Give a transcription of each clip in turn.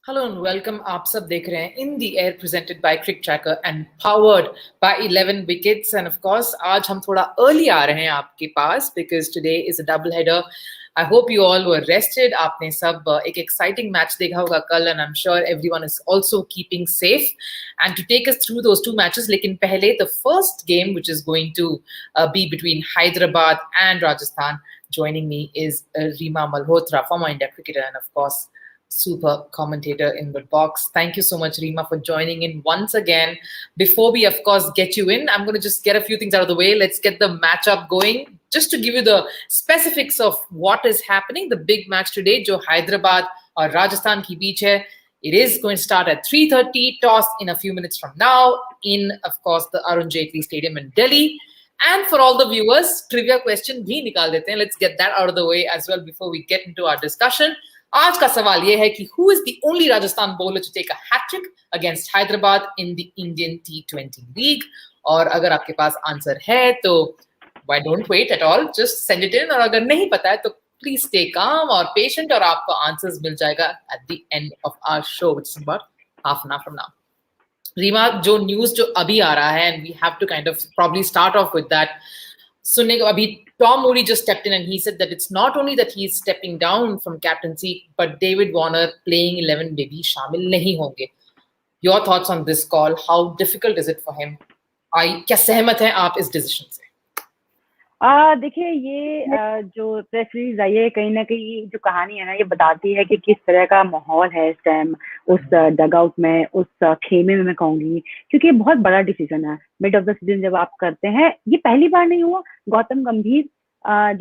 Hello and welcome. आप सब देख रहे हैं in the air presented by CricTracker and powered by 11 wickets. And of course आज हम थोड़ा अर्ली आ रहे हैं आपके पास because today is a double header. I hope you all were rested. आपने सब एक एक्साइटिंग मैच देखा होगा कल and I am sure everyone is also keeping safe and to take us through those two matches. लेकिन पहले the first game which is going to be between Hyderabad and Rajasthan. Joining me is Reema Malhotra, former India cricketer and of course super commentator in the box. Thank you so much, Reema, for joining in once again. Before we, of course, get you in, I'm going to just get a few things out of the way. Let's get the matchup going. Just to give you the specifics of what is happening, the big match today, जो Hyderabad और Rajasthan की बीच है. It is going to start at 3:30, toss in a few minutes from now in, of course, the Arun Jaitley Stadium in Delhi. And for all the viewers, trivia question भी निकाल देते हैं. Let's get that out of the way as well before we get into our discussion. आज का सवाल ये है कि who is the only Rajasthan bowler to take a hat-trick against Hyderabad in the Indian T20 League? और अगर आपके पास answer है तो why don't wait at all, just send it in. और अगर नहीं पता है तो please stay calm और patient और आपको answers मिल जाएगा at the end of our show, which is about half an hour from now. Reema, जो न्यूज जो अभी आ रहा है and we have to kind of probably start off with that, सुनने को अभी Tom Moody just stepped in and he said that it's not only that he is stepping down from captaincy but David Warner playing 11 में भी शामिल नहीं होंगे. Your thoughts on this call, how difficult is it for him? क्या सहमत हैं आप इस डिसीजन से? देखिए ये जो प्रेस रिलीज आई है कहीं ना कहीं जो कहानी है ना ये बताती है कि किस तरह का माहौल है इस टाइम उस डगआउट में, उस खेमे में मैं कहूंगी, क्योंकि ये बहुत बड़ा डिसीजन है मिड ऑफ द सीजन जब आप करते हैं. ये पहली बार नहीं हुआ. गौतम गंभीर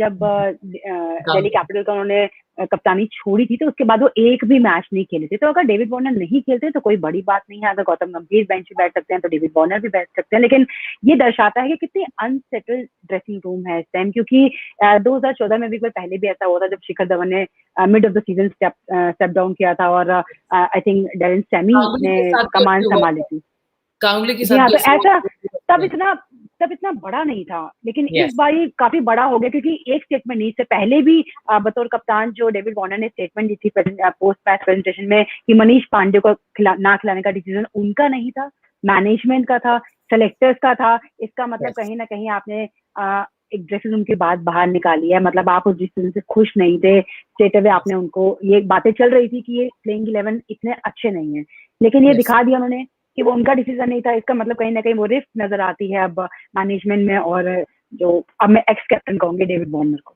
जब दिल्ली कैपिटल का उन्होंने कप्तानी छोड़ी थी तो उसके बाद वो एक भी मैच नहीं खेले थे. तो अगर डेविड वार्नर नहीं खेलते तो कोई बड़ी बात नहीं है. अगर गौतम गंभीर बेंच पे बैठ सकते हैं तो डेविड वार्नर भी बैठ सकते हैं. लेकिन ये दर्शाता है कि कितनी अनसेटल्ड ड्रेसिंग रूम है इस टाइम, क्योंकि 2014 में भी पहले भी ऐसा हुआ था जब शिखर धवन ने mid of the season step down किया था और आई थिंक डेरेन सैमी ने कमान संभाली थी. हाँ, तो ऐसा तब इतना बड़ा नहीं था, लेकिन इस बार ये काफी बड़ा हो गया क्योंकि एक स्टेटमेंट नहीं, इससे पहले भी बतौर कप्तान जो डेविड वार्नर ने स्टेटमेंट दी थी पोस्ट मैच प्रेजेंटेशन में कि मनीष पांडे को ना खिलाने का डिसीजन उनका नहीं था, मैनेजमेंट का था, सेलेक्टर्स का था. इसका मतलब कहीं ना कहीं आपने एक ड्रेसिंग रूम की बात बाहर निकाली है. मतलब आप उस डिसीजन से खुश नहीं थे. स्ट्रेट अवे आपने उनको, ये बातें चल रही थी कि ये प्लेइंग 11 इतने अच्छे नहीं है, लेकिन ये दिखा दिया उन्होंने कि वो उनका डिसीजन नहीं था. इसका मतलब कहीं ना कहीं वो रिस्क नजर आती है अब मैनेजमेंट में. और जो अब मैं एक्स कैप्टन कहूंगी डेविड वार्नर को.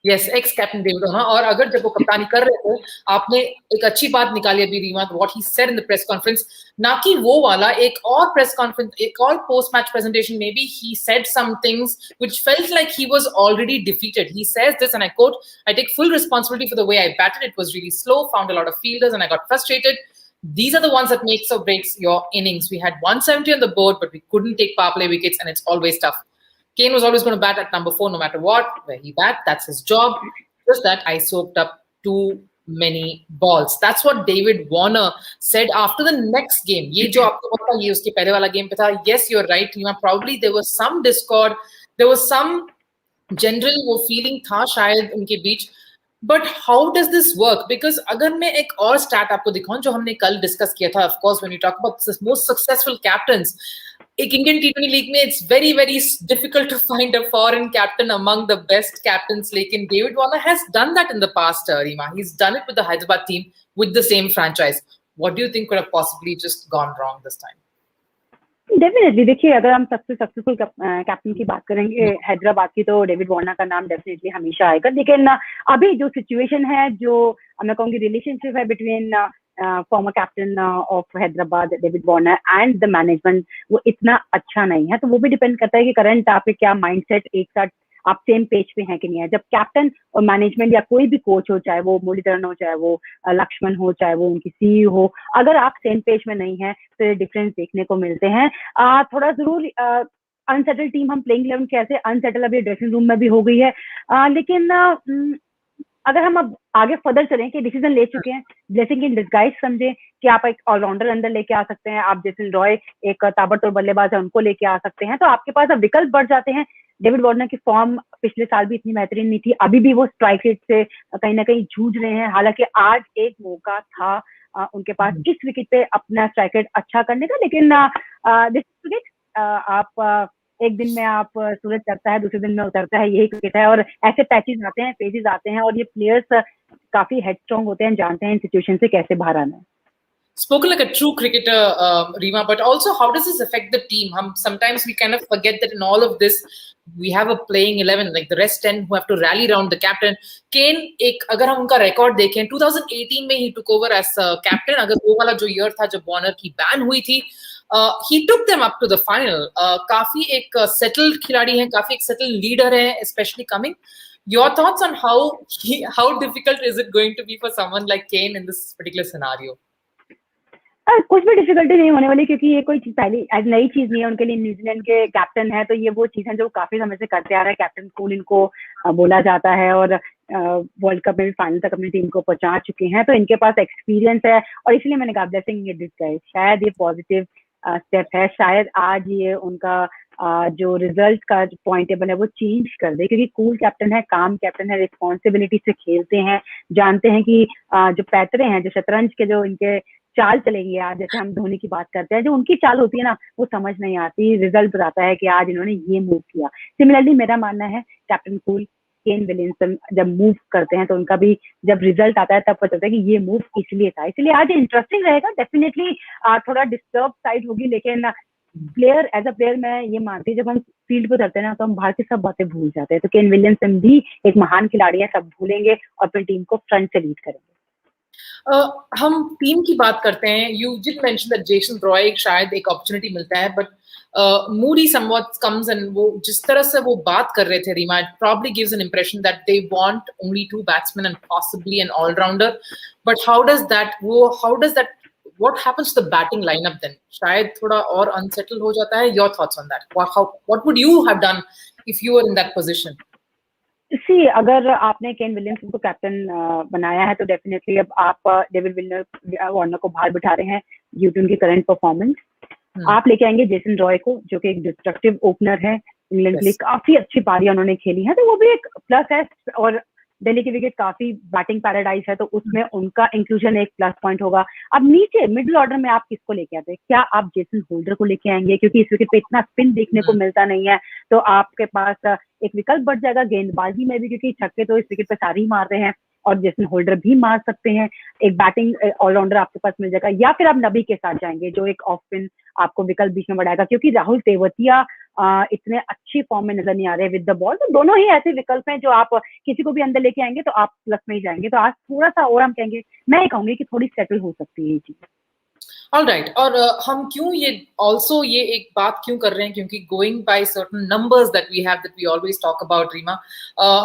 Yes, x captain David Warner. और अगर जब वो कप्तानी कर रहे थे, आपने एक अच्छी बात निकाली अभी Reema, what he said in the press conference, ना कि वो वाला एक और प्रेस कॉन्फ्रेंस, एक और पोस्ट मैच प्रेजेंटेशन में भी he said some things which felt like he was already defeated. He says this and I quote, I take full responsibility for the way I batted, it was really slow, found a lot of fielders and I got frustrated. These are the ones that makes or breaks your innings. We had 170 on the board, but we couldn't take power play wickets, and it's always tough. Kane was always going to bat at number 4 no matter what, where he bat. That's his job. Just that I soaked up too many balls. That's what David Warner said after the next game. ये जो आपको पता ये उसके पहले वाला game पे था. Yes, you're right, Reema. Probably there was some discord. There was some general वो feeling था शायद उनके बीच. But how does this work? Because अगर मैं एक और स्टैट आपको दिखाऊं जो हमने कल डिस्कस किया था, of course when you talk about most successful captains, एक इंडियन टी20 लीग में it's very very difficult to find a foreign captain among the best captains. लेकिन David Warner has done that in the past, Reema. He has done it with the Hyderabad team with the same franchise. What do you think could have possibly just gone wrong this time? Definitely देखिए, अगर हम सबसे successful captain की बात करेंगे हैदराबाद की तो David Warner का नाम डेफिनेटली हमेशा आएगा. लेकिन अभी जो सिचुएशन है, जो मैं कहूँगी रिलेशनशिप है between former captain of Hyderabad David Warner and the management, वो इतना अच्छा नहीं है. तो वो भी डिपेंड करता है कि करंट आप क्या माइंडसेट एक साथ आप सेम पेज पे हैं कि नहीं है. जब कैप्टन और मैनेजमेंट या कोई भी कोच हो, चाहे वो मुरलीधरन हो, चाहे वो लक्ष्मण हो, चाहे वो उनकी सीईओ हो, अगर आप सेम पेज में नहीं है तो ये डिफरेंस देखने को मिलते हैं. थोड़ा जरूर अनसेटल टीम, हम प्लेइंग 11 कैसे अनसेटल अभी ड्रेसिंग रूम में भी हो गई है. लेकिन अगर हम अब आगे फर्दर चलें कि डिसीजन ले चुके हैं, ब्लेसिंग इन डिस्गाइज समझें कि आप एक ऑलराउंडर अंदर लेके आ सकते हैं, आप जेसन रॉय एक ताबड़तोड़ बल्लेबाज है उनको लेके आ सकते हैं, तो आपके पास अब विकल्प बढ़ जाते हैं। डेविड वार्नर की फॉर्म पिछले साल भी इतनी बेहतरीन नहीं थी, अभी भी वो स्ट्राइक रेट से कहीं ना कहीं जूझ रहे हैं, हालांकि आज एक मौका था उनके पास इस विकेट पे अपना स्ट्राइक रेट अच्छा करने का, लेकिन आप एक दिन में आप सूरज चढ़ता है, दूसरे दिन में उतरता है, यही क्रिकेट है। और ऐसे पैचेस आते हैं, फेजेस आते हैं, और ये प्लेयर्स काफी हेडस्ट्रॉन्ग होते हैं, जानते हैं इन सिचुएशन से कैसे बाहर आना है। Spoken like a true cricketer, Reema, but also how does this affect the team? Sometimes we kind of forget that in all of this, we have a playing 11, like the rest 10 who have to rally around the captain. Kane, अगर हम उनका record देखें, 2018 में he took over as captain. अगर वो वाला जो year था जब वार्नर की बैन हुई थी, he took them up to the final. काफी एक settled खिलाड़ी हैं, काफी एक settled leader हैं, especially coming. Your thoughts on how difficult is it going to be for someone like Kane in this particular scenario? कुछ भी डिफिकल्टी नहीं होने वाली, क्योंकि ये कोई पहली नई चीज नहीं है उनके लिए। न्यूजीलैंड के कैप्टन है, तो ये वो चीज है जो काफी समय से करते आ रहा है। कैप्टन कूल इनको बोला जाता है, और वर्ल्ड कप में भी फाइनल तक अपनी टीम को पहुंचा चुके हैं, तो इनके पास एक्सपीरियंस है। और इसलिए मैंने कहा ब्लेसिंग दिस गाइस, शायद ये पॉजिटिव स्टेप है, शायद आज ये उनका जो रिजल्ट का पॉइंट टेबल है वो चेंज कर दे, क्योंकि कूल कैप्टन है, काम कैप्टन है, रिस्पॉन्सिबिलिटी से खेलते हैं, जानते हैं कि जो पैतरे हैं, जो शतरंज के जो इनके चाल चलेंगे, आज जैसे हम धोनी की बात करते हैं, जो उनकी चाल होती है ना, वो समझ नहीं आती, रिजल्ट बताता है कि आज इन्होंने ये मूव किया। सिमिलरली मेरा मानना है कैप्टन कूल, केन विलियमसन जब मूव करते हैं तो उनका भी जब रिजल्ट आता है तब पता चलता है कि ये मूव इसलिए था। इसलिए आज इंटरेस्टिंग रहेगा, डेफिनेटली थोड़ा डिस्टर्ब साइड होगी, लेकिन प्लेयर एज अ प्लेयर मैं ये मानती हूँ, जब हम फील्ड पे उतरते हैं ना तो हम बाहर की सब बातें भूल जाते हैं। तो केन विलियमसन भी एक महान खिलाड़ी है, सब भूलेंगे और अपनी टीम को फ्रंट से लीड करेंगे। हम टीम की बात करते हैं। You did mention that Jason Roy शायद एक अपॉर्चुनिटी मिलता है, but Moody somewhat comes and वो जिस तरह से वो बात कर रहे थे, Reema, it probably gives an impression that they want only 2 batsman and possibly an allrounder, but how does that what happens to the batting lineup then? शायद थोड़ा और unsettled हो जाता है। Your thoughts on that? What would you have done if you were in that position? सी, अगर आपने Kane Williamson को captain बनाया है तो डेफिनेटली अब आप डेविड वार्नर को बाहर बिठा रहे हैं ड्यू टू उनकी करंट परफॉर्मेंस। आप लेके आएंगे जेसन रॉय को, जो कि एक डिस्ट्रक्टिव ओपनर है, इंग्लैंड के लिए काफी अच्छी पारियां उन्होंने खेली हैं, तो वो भी एक प्लस है। और दिल्ली की विकेट काफी बैटिंग पैराडाइज है, तो उसमें उनका इंक्लूजन एक प्लस पॉइंट होगा। अब नीचे मिडिल ऑर्डर में आप किसको लेके आते हैं? क्या आप जेसन होल्डर को लेके आएंगे? क्योंकि इस विकेट पे इतना स्पिन देखने को मिलता नहीं है, तो आपके पास एक विकल्प बढ़ जाएगा गेंदबाजी में भी, क्योंकि छक्के तो इस विकेट पे सारे ही मार रहे हैं और जेसन होल्डर भी मार सकते हैं। एक बैटिंग ऑलराउंडर आपके पास मिल जाएगा, या फिर आप नबी के साथ जाएंगे जो एक ऑफ स्पिन आपको विकल्प बीच में बढ़ाएगा, क्योंकि राहुल तेवतिया इतने अच्छी फॉर्म में नजर नहीं आ रहे विद द बॉल। तो दोनों ही ऐसे विकल्प हैं जो आप किसी को भी अंदर लेके आएंगे तो आप प्लस में ही जाएंगे। तो आज थोड़ा सा और हम कहेंगे, मैं ये कहूंगी कि थोड़ी सेटल हो सकती है ये चीज। Alright, और हम क्यों ये एक बात क्यों कर रहे हैं, क्योंकि going by certain numbers that we have, that we always talk about, Reema,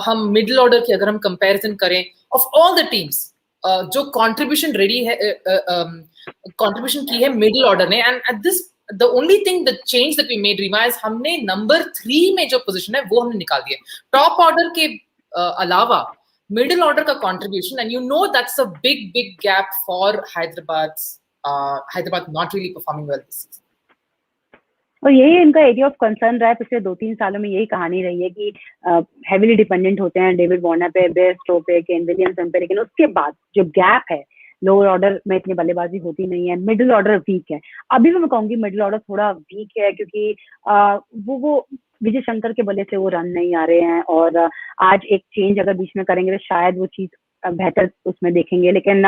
हम मिडिल ऑर्डर की अगर हम कंपैरिजन करें of all the teams, जो कंट्रीब्यूशन की है मिडिल ऑर्डर ने, and at this the only thing, the change that we made, Reema, is हमने नंबर 3 में जो पोजीशन है वो हमने निकाल दिया। टॉप ऑर्डर के अलावा मिडिल ऑर्डर का contribution, and you know that's a big gap for Hyderabad not really performing well this season. और यही इनका एरिया ऑफ कंसर्न रहा है पिछले 2-3 सालों में। यही कहानी रही है कि हेवीली डिपेंडेंट होते हैं डेविड वार्नर पे, बेयरस्टो पे, केन विलियमसन पे, लेकिन उसके बाद जो गैप है, लोअर ऑर्डर में इतनी बल्लेबाजी होती नहीं है, मिडिल ऑर्डर वीक है। अभी भी मैं कहूंगी मिडिल ऑर्डर थोड़ा वीक है, क्योंकि वो विजय शंकर के बल्ले से वो रन नहीं आ रहे हैं, और आज एक चेंज अगर बीच में करेंगे तो शायद वो चीज बेहतर उसमें देखेंगे। लेकिन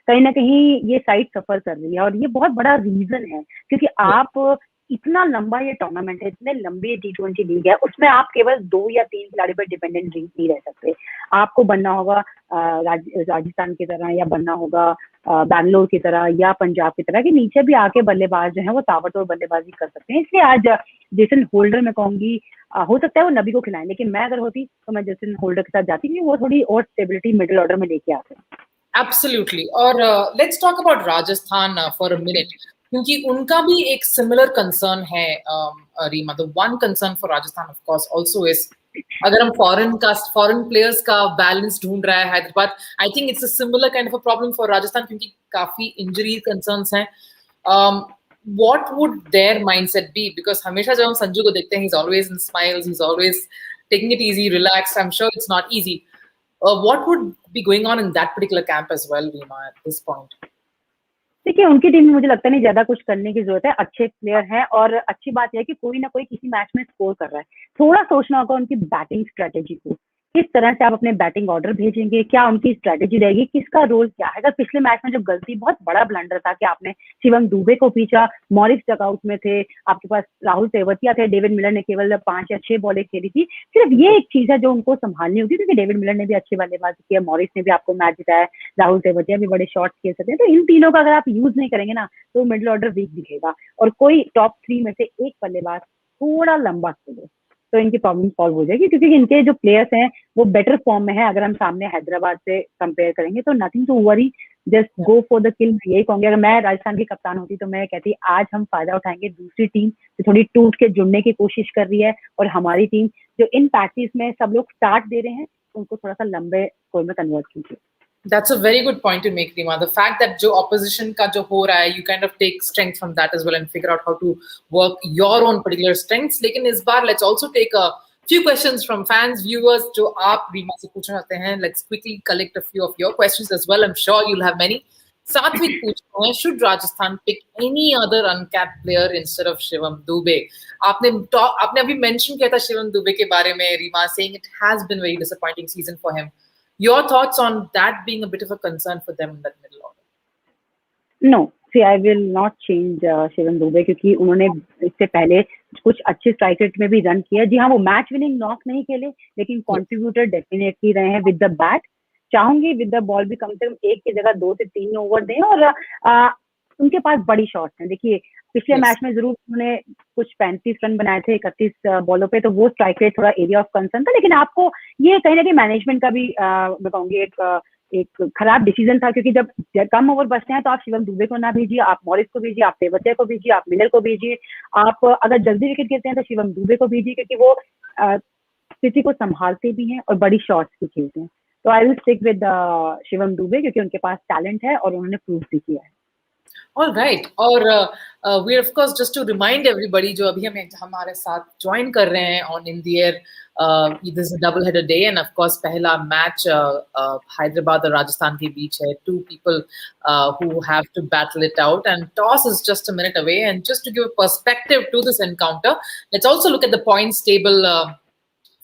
कहीं ना कहीं ये साइड सफर कर रही है, और ये बहुत बड़ा रीजन है, क्योंकि आप इतना लंबा ये टूर्नामेंट है, इतने लंबी T20 लीग है, उसमें आप केवल 2 या 3 खिलाड़ी पर डिपेंडेंट नहीं रह सकते। आपको बनना होगा राजस्थान की तरह, या बनना होगा बैंगलोर की तरह, या पंजाब की तरह, कि नीचे भी आके बल्लेबाज जो है वो ताबड़तोड़ बल्लेबाजी कर सकते हैं। इसलिए आज जेसन होल्डर मैं कहूंगी, हो सकता है वो नबी को खिलाएं, लेकिन मैं अगर होती तो मैं जेसन होल्डर के साथ जाती, क्योंकि वो थोड़ी और स्टेबिलिटी मिडिल ऑर्डर में लेके आते हैं। एब्सोल्युटली। और let's talk about Rajasthan for a minute, क्योंकि उनका भी एक सिमिलर कंसर्न है, Reema. The one concern for Rajasthan of course also is अगर हम फॉरेन प्लेयर्स का बैलेंस ढूंढ रहा है Hyderabad, I think it's a similar kind of a problem for Rajasthan, क्योंकि काफी इंजरी कंसर्न्स हैं. What would their mindset be? Because हमेशा जब हम संजू को देखते हैं, he's always in smiles, he's always taking it easy, relaxed. I'm sure it's not easy. What would be going on in that particular camp as well, Reema, at this point? देखिए, उनकी team में मुझे लगता नहीं ज़्यादा कुछ करने की ज़रूरत है, अच्छे प्लेयर हैं और अच्छी बात ये है कि कोई ना कोई किसी मैच में स्कोर कर रहा है। थोड़ा सोचना होगा उनकी बैटिंग स्ट्रैटेजी को, किस तरह से आप अपने बैटिंग ऑर्डर भेजेंगे, क्या उनकी स्ट्रैटेजी रहेगी, किसका रोल क्या है। अगर पिछले मैच में जो गलती, बहुत बड़ा ब्लंडर था कि आपने शिवम दुबे को पीछा, मॉरिस डगआउट में थे, आपके पास राहुल तेवतिया थे, डेविड मिलर ने केवल 5 या 6 बॉलें खेली थी। सिर्फ ये एक चीज़ है जो उनको संभालनी होगी, क्योंकि डेविड मिलर ने भी अच्छी बल्लेबाजी की है, मॉरिस ने भी आपको मैच जिताया, राहुल तेवतिया भी बड़े शॉट्स खेल सकते हैं। तो इन तीनों का अगर आप यूज़ नहीं करेंगे ना, तो मिडल ऑर्डर वीक दिखेगा और कोई टॉप 3 में से एक बल्लेबाज थोड़ा लंबा खेले, तो इनकी प्रॉब्लम सॉल्व हो जाएगी, क्योंकि इनके जो प्लेयर्स हैं वो बेटर फॉर्म में है। अगर हम सामने हैदराबाद से कंपेयर करेंगे तो nothing to worry, just go for the kill. मैं यही कहूंगी, अगर मैं राजस्थान की कप्तान होती तो मैं कहती आज हम फायदा उठाएंगे, दूसरी टीम जो थोड़ी टूट के जुड़ने की कोशिश कर रही है और हमारी टीम जो इन प्रैक्टिस में सब लोग स्टार्ट दे रहे हैं, उनको थोड़ा सा लंबे स्कोर में कन्वर्ट कीजिए. That's a very good point to make, Reema. The fact that जो opposition का जो हो रहा है, you kind of take strength from that as well and figure out how to work your own particular strengths. लेकिन इस बार let's also take a few questions from fans, viewers जो आप रीमा से पूछना चाहते हैं. Let's quickly collect a few of your questions as well. I'm sure you'll have many. सात्विक पूछते हैं, should Rajasthan pick any other uncapped player instead of Shivam Dube? आपने अभी mention किया था शिवम दुबे के बारे में, Reema, saying it has been very disappointing season for him. Your thoughts on that being a bit of a concern for them in that middle order? No, see, I will not change Shivam Dubey, क्योंकि उन्होंने इससे पहले कुछ अच्छे strike rate में भी run किया. जी हाँ, वो मैच विनिंग नॉक नहीं खेले, लेकिन कॉन्ट्रीब्यूटर डेफिनेटली रहे हैं विद द बैट. चाहूंगी विद द बॉल भी कम से कम एक की जगह 2 से 3 ओवर दें, और उनके पास बड़ी शॉट्स हैं. देखिए, पिछले मैच में जरूर उन्होंने कुछ 35 रन बनाए थे 31 बॉलों पे, तो वो स्ट्राइक रेट थोड़ा एरिया ऑफ कंसर्न था. लेकिन आपको ये कहीं ना कहीं मैनेजमेंट का भी मैं कहूंगी एक खराब डिसीजन था, क्योंकि जब कम ओवर बचते हैं तो आप शिवम दुबे को ना भेजिए, आप मॉरिस को भेजिए, आप तेवतिया को भेजिए, आप मिलर को भेजिए. आप अगर जल्दी विकेट गिरते हैं तो शिवम दुबे को भेजिए, क्योंकि वो स्थिति को संभालते भी हैं और बड़ी शॉट्स भी खेलते हैं. तो I will stick with Shivam Dubey, क्योंकि उनके पास टैलेंट है और उन्होंने प्रूव भी किया है. All right. और we of course just to remind everybody जो अभी हमारे साथ join कर रहे हैं on in the air, this is a double header day and of course पहला match हैदराबाद और राजस्थान के बीच है. Two people who have to battle it out and toss is just a minute away. And just to give a perspective to this encounter, let's also look at the points table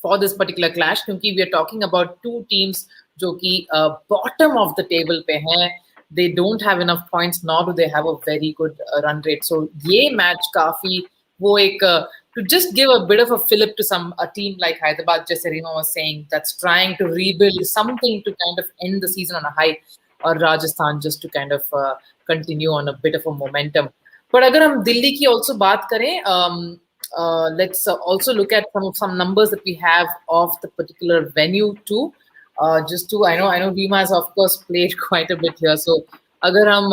for this particular clash, क्योंकि we are talking about two teams जो कि bottom of the table पे हैं. They don't have enough points, nor do they have a very good run rate. So ये match काफी वो एक to just give a bit of a fillip to a team like Hyderabad, जैसे Reema was saying, that's trying to rebuild something to kind of end the season on a high, or Rajasthan just to kind of continue on a bit of a momentum. But अगर हम दिल्ली की also बात करें, let's also look at some numbers that we have of the particular venue too. Just to I know Reema has of course played quite a bit here. So अगर हम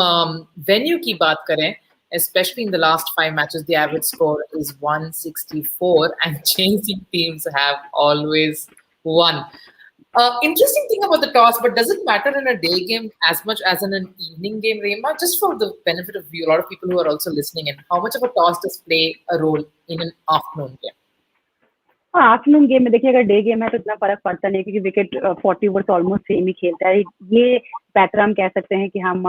venue की बात करें, especially in the last 5 matches, the average score is 164 and chasing teams have always won. Interesting thing about the toss, but does it matter in a day game as much as in an evening game, Reema? Just for the benefit of you, a lot of people who are also listening in, how much of a toss does play a role in an afternoon game? हाँ, afternoon game में देखिए, अगर day game है तो इतना फर्क पड़ता नहीं, क्योंकि विकेट 40 ओवर ऑलमोस्ट सेम ही खेलता है. ये पैटर्न हम कह सकते हैं कि हम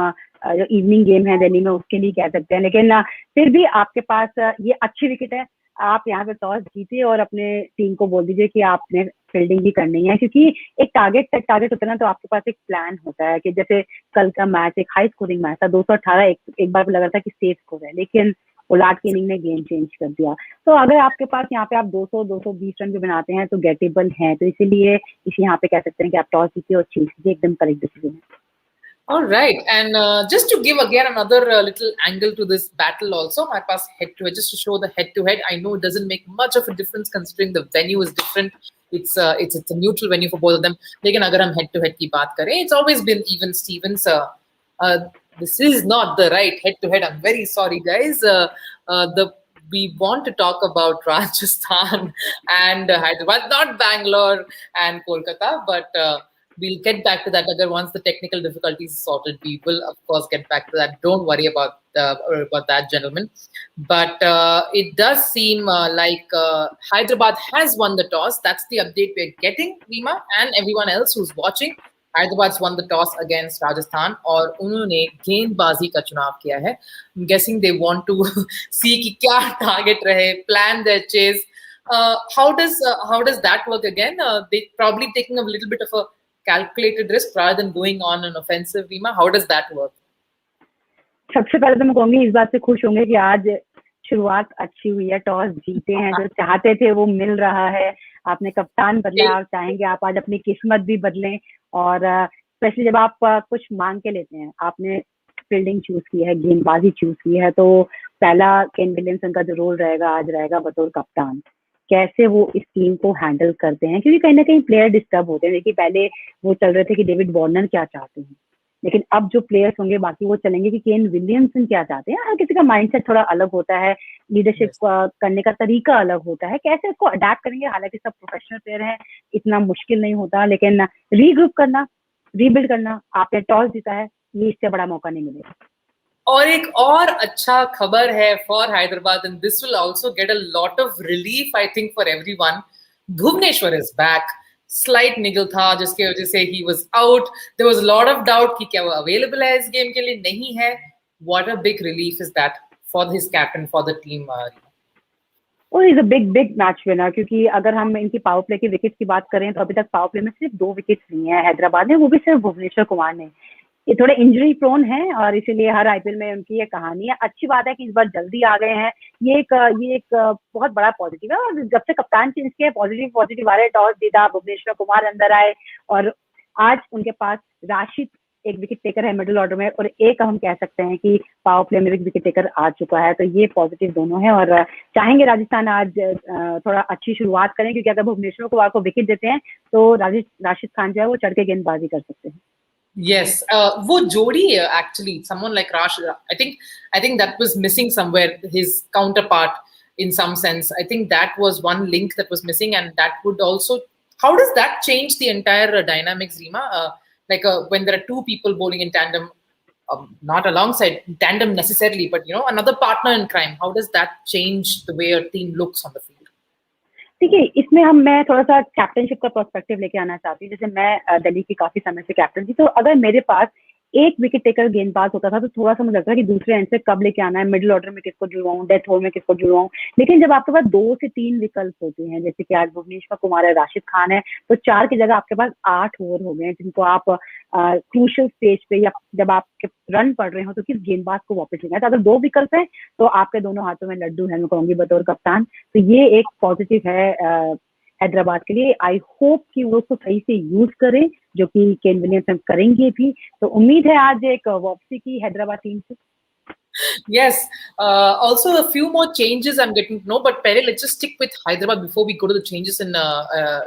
जो इवनिंग गेम है दिल्ली में उसके लिए कह सकते हैं. लेकिन फिर भी आपके पास ये अच्छी विकेट है, आप यहाँ पे टॉस जीते और अपने टीम को बोल दीजिए कि आपने फील्डिंग भी करनी है, क्योंकि एक टारगेट होता है ना, तो आपके पास एक प्लान होता है कि जैसे कल का मैच एक हाई स्कोरिंग मैच था, 218 एक बार लग रहा था कि सेफ स्कोर है, लेकिन उलाट की इनिंग ने गेम चेंज कर दिया. तो अगर आपके पास यहाँ पे आप 200-220 रन भी बनाते हैं तो गेटेबल है, तो इसीलिए इसे यहाँ पे कह सकते हैं कि आप टॉस जीतिए और चेंज कीजिए. एकदम करेक्ट डिसीजन है. All right, and just to give again another little angle to this battle also, my pass head-to-head, just to show the head-to-head. I know it doesn't make much of a difference considering the venue is different. It's a neutral venue for both of them. लेकिन अगर हम head-to-head की बात करें, it's always been even Stevens. This is not the right head-to-head. I'm very sorry, guys. we want to talk about Rajasthan and Hyderabad, not Bangalore and Kolkata, but we'll get back to that. Once the technical difficulties sorted, we will of course get back to that. Don't worry about that, gentlemen. But it does seem like Hyderabad has won the toss. That's the update we're getting, Reema, and everyone else who's watching. Hyderabad's won the toss against Rajasthan और उन्होंने गेंदबाजी का चुनाव किया है. I'm guessing they want to see कि क्या target रहे, plan their chase. How does that work again? They probably taking a little bit of a calculated risk rather than going on an offensive. Reema, how does that work? सबसे पहले तो मैं कहूंगी इस बात से खुश होंगे कि आज शुरुआत अच्छी हुई है, टॉस जीते हैं, जो चाहते थे वो मिल रहा है. आपने कप्तान बदला, आप चाहेंगे आप आज अपनी किस्मत भी बदलें. और स्पेशली जब आप कुछ मांग के लेते हैं, आपने फील्डिंग चूज की है, गेंदबाजी चूज की है, तो पहला केन विलियमसन का जो रोल रहेगा आज रहेगा बतौर कप्तान. कैसे वो इस टीम को हैंडल करते हैं, क्योंकि कहीं ना कहीं प्लेयर डिस्टर्ब होते हैं. देखिए पहले वो चल रहे थे कि डेविड वार्नर क्या चाहते हैं, लेकिन अब जो प्लेयर्स होंगे बाकी वो चलेंगे कि केन विलियमसन क्या चाहते हैं. हर किसी का माइंडसेट थोड़ा अलग होता है, लीडरशिप करने का तरीका अलग होता है, कैसे इसको अडेप्ट करेंगे. हालांकि सब प्रोफेशनल प्लेयर हैं, इतना मुश्किल नहीं होता, लेकिन रीग्रुप करना, रीबिल्ड करना, आपने टॉस जीता है, ये इससे बड़ा मौका नहीं मिलेगा. और एक और अच्छा खबर है for Hyderabad, and this will also get a lot of relief I think for everyone. Bhuvneshwar is back. Slight niggle था जिसके वजह से he was out. There was a lot of doubt कि क्या वो अवेलेबल है इस गेम के लिए, नहीं है. What a big relief is that for his captain, for the team. और is a big match winner, क्योंकि अगर हम इनकी पावर प्ले की विकेट की बात करें तो अभी तक पावर प्ले में सिर्फ 2 विकेट ली हैं हैदराबाद ने, वो भी सिर्फ भुवनेश्वर कुमार ने. ये थोड़े इंजरी प्रोन है और इसीलिए हर आईपीएल में उनकी ये कहानी है. अच्छी बात है कि इस बार जल्दी आ गए हैं, ये एक बहुत बड़ा पॉजिटिव है. और जब से कप्तान चेंज किया, पॉजिटिव आ रहे. टॉस जीता, भुवनेश्वर कुमार अंदर आए और आज उनके पास राशिद एक विकेट टेकर है मिडिल ऑर्डर में, और एक हम कह सकते हैं कि पावर प्ले में विकेट टेकर आ चुका है. तो ये पॉजिटिव दोनों है और चाहेंगे राजस्थान आज थोड़ा अच्छी शुरुआत करें, क्योंकि अगर भुवनेश्वर कुमार को विकेट देते हैं तो राशिद खान जो है वो चढ़ के गेंदबाजी कर सकते हैं. Yes, वो जोड़ी actually someone like Rashid, I think that was missing somewhere, his counterpart in some sense. I think that was one link that was missing, and that would also, how does that change the entire dynamics, Reema? When there are 2 people bowling in tandem, not alongside tandem necessarily, but you know, another partner in crime, how does that change the way a team looks on the field? देखिए इसमें मैं थोड़ा सा captainship का perspective लेके आना चाहती हूँ. जैसे मैं दिल्ली की काफी समय से कैप्टन थी, तो अगर मेरे पास एक विकेट टेकर गेंदबाज होता था तो थोड़ा सा मुझे लगता है कि दूसरे एंड से कब लेके आना है, मिडिल ऑर्डर में किसको जुड़वाऊं, डेथ ओवर में किसको जुड़वाऊं. लेकिन जब आपके पास 2 से 3 विकल्प होते हैं, जैसे कि आज भुवनेश्वर कुमार है, राशिद खान है, तो 4 की जगह आपके पास 8 ओवर हो गए हैं, जिनको आप क्रूशियल स्टेज पे या जब आपके रन पड़ रहे हो तो किस गेंदबाज को वापस लेना है. तो अगर 2 विकल्प हैं तो आपके दोनों हाथों में लड्डू है, मैं कहूंगी बतौर कप्तान. तो ये एक पॉजिटिव है हैदराबाद के लिए. आई होप कि वो उसको सही से यूज करें, जो कि केन विलियमसन करेंगे भी. तो उम्मीद है आज एक वापसी की हैदराबाद टीम से. Yes, also a few more changes I'm getting to know, but Pere, let's just stick with Hyderabad before we go to the changes in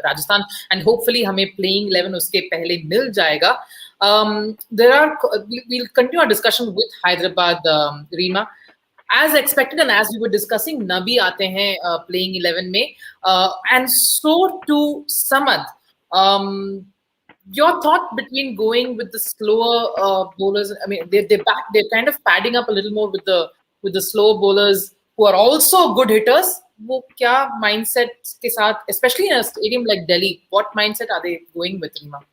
Rajasthan, and hopefully हमें playing 11 उसके पहले मिल जाएगा. We'll continue our discussion with Hyderabad, Reema. As expected and as we were discussing, Nabi आते हैं playing 11 में, and so too Samad. Your thought between going with the slower bowlers? I mean, they're kind of padding up a little more with the slow bowlers who are also good hitters. वो क्या mindset के साथ, especially in a stadium like Delhi, what mindset are they going with, Reema?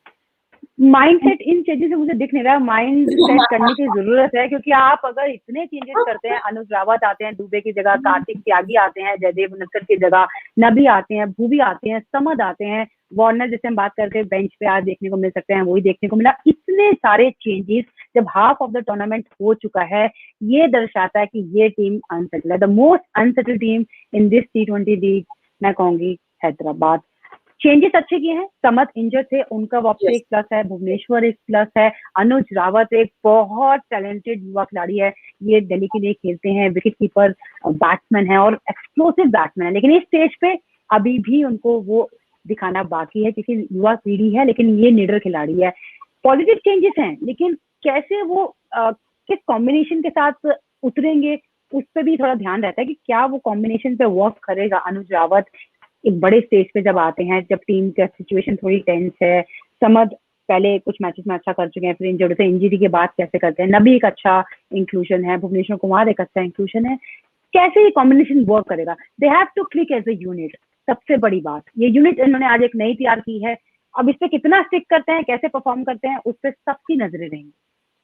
Mindset in changes से मुझे दिख नहीं रहा. Mind set करने की जरूरत है, क्योंकि आप अगर इतने चेंजेस करते हैं, अनुज रावत आते हैं दुबे की जगह, कार्तिक त्यागी आते हैं जयदेव उनकर की जगह, नबी आते हैं, भूवी आते हैं, समद आते हैं, वार्नर जैसे हम बात करते हैं बेंच पे आज देखने को मिल सकते हैं, वही देखने को मिला. इतने सारे चेंजेस जब हाफ ऑफ द टूर्नामेंट हो चुका है, ये दर्शाता है कि ये टीम अनसेटल है. The most unsettle team in this T20 league मैं कहूंगी हैदराबाद. चेंजेस अच्छे किए हैं. समद इंजर्ड थे, उनका वापस एक प्लस है. भुवनेश्वर एक प्लस है. अनुज रावत एक बहुत टैलेंटेड युवा खिलाड़ी है, ये दिल्ली के लिए खेलते हैं, विकेट कीपर बैट्समैन है और एक्सप्लोसिव बैट्समैन है. लेकिन इस स्टेज पे अभी भी उनको वो दिखाना बाकी है, क्योंकि युवा पीढ़ी है, लेकिन ये निडर खिलाड़ी है. पॉजिटिव चेंजेस हैं, लेकिन कैसे वो किस कॉम्बिनेशन के साथ उतरेंगे उस पर भी थोड़ा ध्यान रहता है कि क्या वो कॉम्बिनेशन पे वर्क करेगा। अनुज रावत एक बड़े स्टेज पे जब आते हैं, जब टीम का सिचुएशन थोड़ी टेंस है, समद पहले कुछ मैचेस में अच्छा कर चुके हैं, फिर इंजर्ड से इंजरी के बाद कैसे करते हैं, नबी एक अच्छा इंक्लूजन है, भुवनेश्वर कुमार एक अच्छा इंक्लूजन है, कैसे ये कॉम्बिनेशन वर्क करेगा। They have to click as a unit. सबसे बड़ी बात, ये यूनिट इन्होंने आज एक नई तैयार की है, अब इस पे कितना स्टिक करते हैं, कैसे परफॉर्म करते हैं, उस पर सबकी नजरें रहेंगी।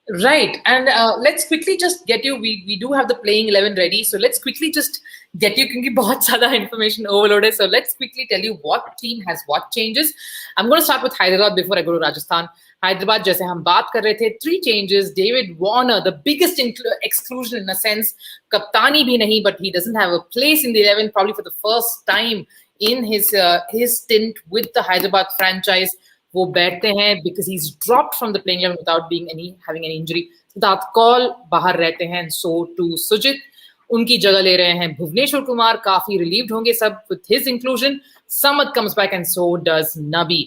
Right, and let's quickly just get you. We do have the playing 11 ready, so let's quickly just get you. क्योंकि बहुत ज़्यादा information overload है, so let's quickly tell you what team has what changes. I'm going to start with Hyderabad before I go to Rajasthan. Hyderabad, जैसे हम बात कर रहे थे, 3 changes. David Warner, the biggest exclusion in a sense. कप्तानी भी नहीं, but he doesn't have a place in the 11 probably for the first time in his stint with the Hyderabad franchise. वो बैठते हैं because he's dropped from the playing 11 without having any injury. Siddharth Kaul बाहर रहते हैं, so too Sujit. उनकी जगह ले रहे हैं भुवनेश्वर कुमार, काफी relieved होंगे सब with his inclusion. Samad comes back and so does Nabi.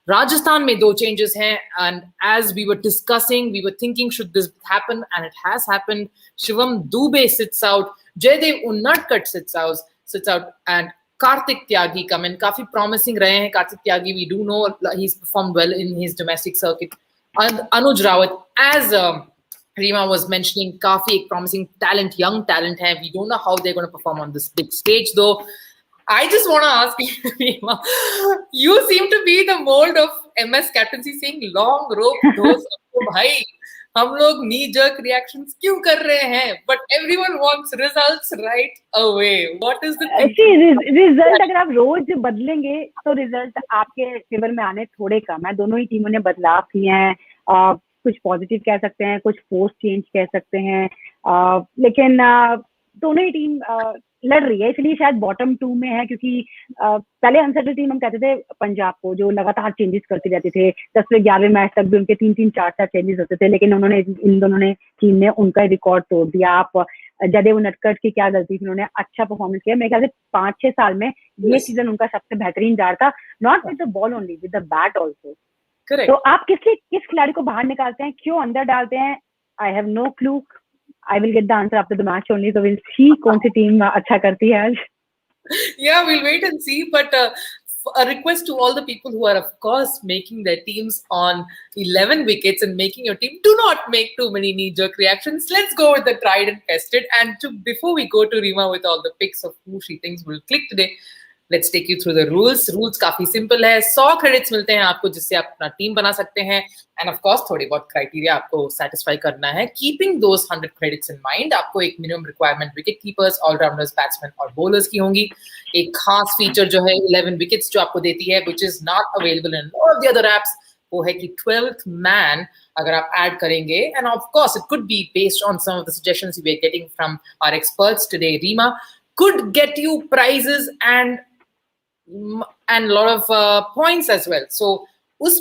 Rajasthan में 2 changes हैं, and as we were discussing, we were thinking should this happen, and it has happened. Shivam Dubey sits out, Jaydev Unadkat sits out, and Karthik Tyagi come in. काफी promising रहे हैं Karthik Tyagi. We do know he's performed well in his domestic circuit. And Anuj Rawat, as Reema was mentioning, काफी एक promising talent, young talent है. We don't know how they're going to perform on this big stage though. I just want to ask you, Reema, you seem to be the mold of MS captaincy, saying long rope those bhai. हम लोग knee jerk reactions क्यों कर रहे हैं? But everyone wants results right away. What is the thing? Result अगर आप रोज बदलेंगे तो रिजल्ट आपके फेवर में आने थोड़े कम है। दोनों ही टीमों ने बदलाव किए हैं, कुछ पॉजिटिव कह सकते हैं, कुछ फोर्स चेंज कह सकते हैं, लेकिन दोनों ही टीम लड़ रही है, इसलिए शायद बॉटम 2 में है। क्योंकि पहले अनसेटल टीम हम कहते थे पंजाब को, जो लगातार चेंजेस करती रहते थे, 10वें 11वें मैच तक भी उनके 3-3 4-4 चेंजेस होते थे, लेकिन उन्होंने इन दोनों ने टीम ने उनका रिकॉर्ड तोड़ दिया। आप जयदेव उनडकट की क्या गलती थी, उन्होंने अच्छा परफॉर्मेंस किया। मेरे ख्याल से 5-6 साल में ये सीजन उनका सबसे बेहतरीन जा रहा था, not with the ball only, with the bat also. तो आप किस खिलाड़ी को बाहर निकालते हैं, क्यों अंदर डालते हैं, I have no clue. I will get the answer after the match only, so we'll see कौन सी टीम अच्छा करती है आज। Yeah, we'll wait and see. But a request to all the people who are, of course, making their teams on 11 wickets and making your team, do not make too many knee-jerk reactions. Let's go with the tried and tested. And before we go to Reema with all the picks of who she thinks will click today, let's take you through the rules. Rules काफी simple है, 100 credits मिलते हैं आपको, जिससे आप अपना team बना सकते हैं। And of course, थोड़ी बहुत criteria आपको satisfy करना है। Keeping those 100 credits in mind, आपको एक minimum requirement wicket keepers, all-rounders, batsmen और bowlers की होंगी। एक खास feature जो है 11 wickets जो आपको देती है, which is not available in all the other apps, वो है कि 12th man अगर आप add करेंगे, and of course it could be based on some of the suggestions we are getting from our experts today. Reema could get you prizes and a lot of points as well. So उस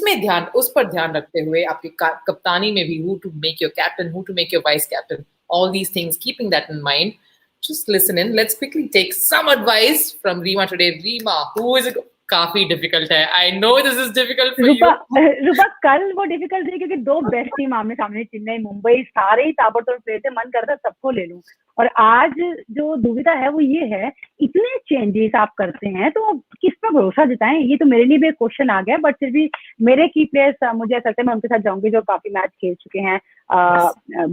पर ध्यान रखते हुए आपके कप्तानी में भी who to make your captain, who to make your vice captain, all these things, keeping that in mind, just listen in. Let's quickly take some advice from Reema today. Reema, who is it? काफी difficult है, I know this is difficult for you. Rupa, कल वो difficult थी क्योंकि 2 best team आमने सामने, चेन्नई मुंबई, सारे ही ताबड़तोड़ प्लेयर थे, मन करता सबको ले लूं। और आज जो दुविधा है वो ये है, इतने चेंजेस आप करते हैं तो किस पर भरोसा जताएं, ये तो मेरे लिए भी एक क्वेश्चन आ गया। बट फिर भी मेरे की प्लेयर्स मुझे ऐसा लगता है मैं उनके साथ जाऊंगी जो काफी मैच खेल चुके हैं।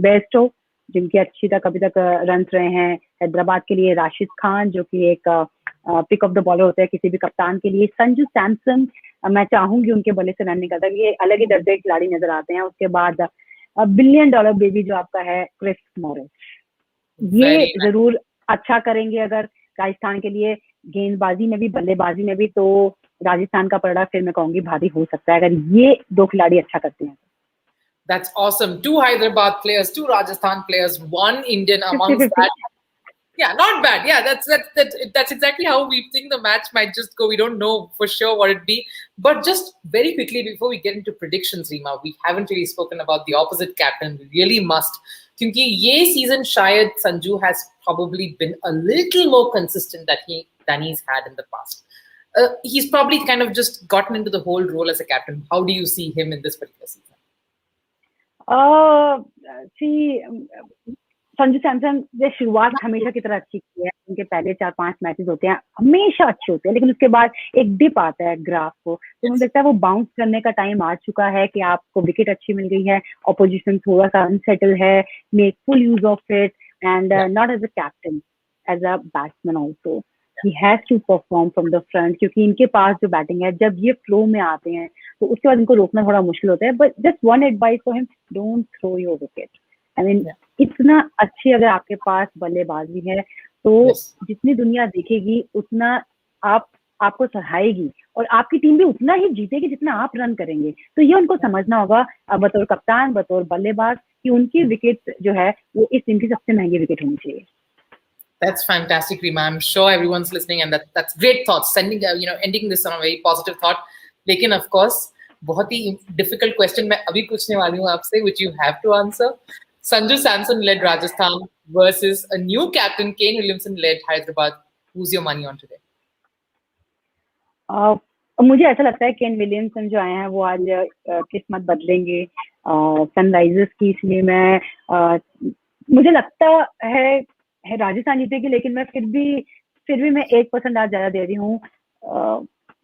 बेस्टो, जिनके अच्छी तक अभी तक रन रहे हैं। हैदराबाद के लिए राशिद खान, जो कि एक पिक ऑफ द बॉलर होता है किसी भी कप्तान के लिए। संजू सैमसन, मैं चाहूंगी उनके बल्ले से रन निकलता है, ये अलग ही दर्जे के खिलाड़ी नजर आते हैं। उसके बाद $1 बिलियन बेबी जो आपका है क्रिस मॉरिस, ये जरूर अच्छा करेंगे अगर राजस्थान के लिए गेंदबाजी में भी बल्लेबाजी में भी, तो राजस्थान का पलड़ा फिर मैं कहूंगी भारी हो सकता है अगर ये 2 खिलाड़ी अच्छा करते हैं। That's awesome. 2 Hyderabad players, 2 Rajasthan players, 1 Indian amongst that. Yeah, not bad. Yeah, that's exactly how we think the match might just go. We don't know for sure what it'd be. But just very quickly before we get into predictions, Reema, we haven't really spoken about the opposite captain. We really must. Because this season, shayad Sanju has probably been a little more consistent than he's had in the past. He's probably kind of just gotten into the whole role as a captain. How do you see him in this particular season? See, Sanju Samson ने शुरुआत हमेशा की तरह अच्छी की है, उनके पहले 4-5 मैचेस होते हैं हमेशा अच्छे होते हैं, लेकिन उसके बाद एक डिप आता है ग्राफ को, तो मुझे लगता है वो बाउंस करने का टाइम आ चुका है कि आपको विकेट अच्छी मिल गई है, ऑपोजिशन थोड़ा सा अनसेटल है, make full use of it and not as a captain, as a batsman also he has to perform from the front, क्योंकि इनके पास जो बैटिंग है जब ये फ्लो में आते हैं तो उसके बाद इनको रोकना थोड़ा मुश्किल होता है, but just one advice for him, don't throw your wicket. I mean इतना अच्छी अगर आपके पास बल्लेबाजी है तो जितनी दुनिया देखेगी उतना आपको सराहेगी और आपकी टीम भी उतना ही जीतेगी जितना आप रन करेंगे, तो ये उनको समझना होगा बतौर कप्तान, बतौर बल्लेबाज, कि उनकी विकेट जो है वो इस टीम की सबसे महंगी विकेट होनी चाहिए। That's fantastic, Reema. I'm sure everyone's listening, and that's great thoughts. Sending, ending this on a very positive thought. लेकिन of course, बहुत ही difficult question मैं अभी पूछने वाली हूँ आपसे, which you have to answer. Sanju Samson led Rajasthan versus a new captain, Kane Williamson led Hyderabad. Who's your money on today? मुझे ऐसा लगता है केन विलियमसन जो आए हैं वो आज किस्मत बदलेंगे सनराइजर्स की, इसलिए मैं मुझे लगता है राजस्थान जीतेगी, लेकिन मैं फिर भी मैं 1% आज ज्यादा दे रही हूँ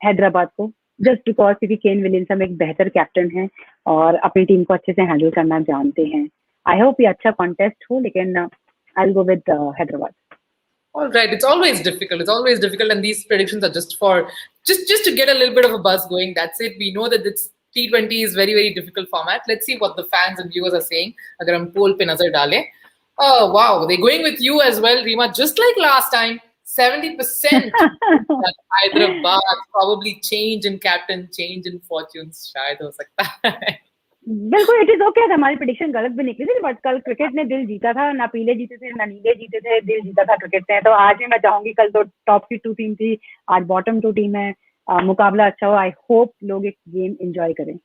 हैदराबाद को, जस्ट बिकॉज क्योंकि केन विलियमसन एक बेहतर कैप्टन है और अपनी टीम को अच्छे से हैंडल करना जानते हैं। आई होप ये अच्छा कॉन्टेस्ट हो, लेकिन I will go with Hyderabad. All right, it's always difficult. It's always difficult, and these predictions are just for just to get a little bit of a buzz going. That's it. We know that this T20 is very very difficult format. Let's see what the fans and viewers are saying. अगर हम poll पे नजर डालें, oh wow, they're going with you as well, Reema. Just like last time, 70% that Hyderabad probably change in captain, change in fortunes. शायद हो सकता है। बिल्कुल, इट इज ओके, हमारी प्रेडिक्शन गलत भी निकली थी, बट कल क्रिकेट ने दिल जीता था, ना पीले जीते थे ना नीले जीते थे, दिल जीता था क्रिकेट ने। तो आज भी मैं चाहूंगी, कल तो टॉप की 2 टीम थी, आज बॉटम 2 टीम है, मुकाबला अच्छा हो। आई होप लोग एक गेम एंजॉय करें।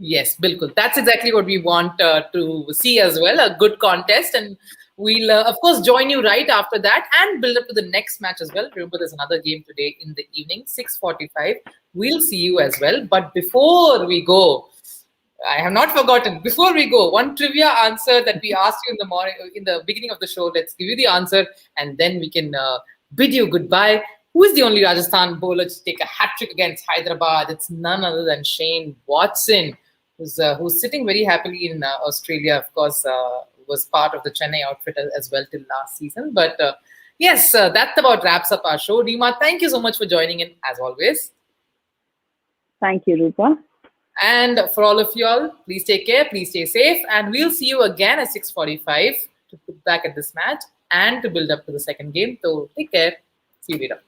Yes, bilkul. That's exactly what we want to see as well, a good contest, and we'll of course join you right after that and build up to the next match as well. Remember, there's another game today in the evening, 6:45. We'll see you as well. But before we go, I have not forgotten. Before we go, one trivia answer that we asked you in the morning, in the beginning of the show. Let's give you the answer, and then we can bid you goodbye. Who is the only Rajasthan bowler to take a hat trick against Hyderabad? It's none other than Shane Watson, who's sitting very happily in Australia. Of course, was part of the Chennai outfit as well till last season. But yes, that about wraps up our show. Reema, thank you so much for joining in as always. Thank you, Rupha. And for all of y'all, please take care, please stay safe, and we'll see you again at 6:45 to put back at this match and to build up to the second game. So take care. See you later.